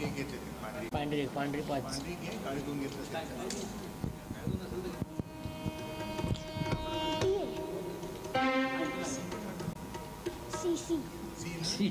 एक घेतले ते पांढरी पांढरी पांढरी 5. पांढरी घे, काळी 2 घेतले. सी.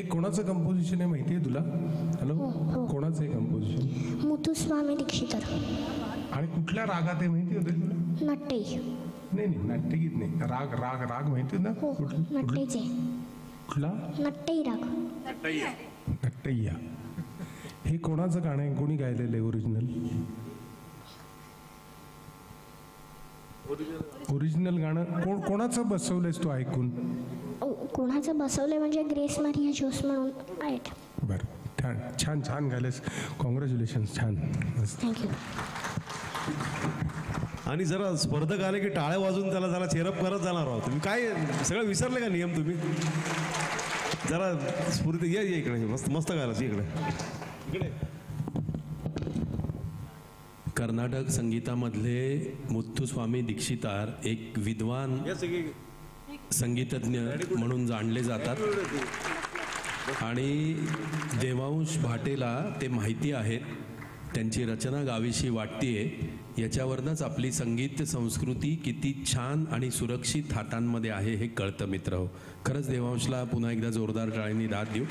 कोणाचं कंपोजिशन आहे माहिती आहे तुला? हॅलो, कोणाचं आहे कंपोजिशन? मुथुस्वामी दीक्षितर. आणि कुठल्या रागात आहे माहिती होते तुला? नट्टे. नाही नाही, नाट्यगीत नाही. राग राग राग माहिती आहे ना? हो, नट्टेचे. कुठला? नट्टई राग. नट्टय्या. हे कोणाचं गाणं आहे? कोणी गायलेलं आहे ओरिजिनल? ओरिजिनल गाणं कोणाचं बसवलंयस तू ऐकून? कोणाचं बसवलंय म्हणजे ग्रेस मारिया जोस म्हणून आहेत. बरं, छान छान छान गायलेस. कॉंग्रॅच्युलेशन्स, छान. थँक्यू. आणि जरा स्पर्धक आले की टाळ्या वाजून त्याला जरा चेअरअप करत जाणार आहोत. तुम्ही काय सगळं विसरले का नियम तुम्ही? जरा स्फूर्ती ये इकडे. मस्त मस्त गायलास. इकडे कर्नाटक संगीतामधले मुथुस्वामी दीक्षितार एक विद्वान संगीतज्ञ म्हणून जाणले जातात आणि देवांश भाटेला ते माहिती आहेत. त्यांची रचना गावीशी वाटतीये. याच्यावरनंच आपली संगीत संस्कृती किती छान आणि सुरक्षित हातांमध्ये आहे हे कळतं मित्र हो. खरंच देवांशला पुन्हा एकदा जोरदार टाळ्यांनी दाद देऊ.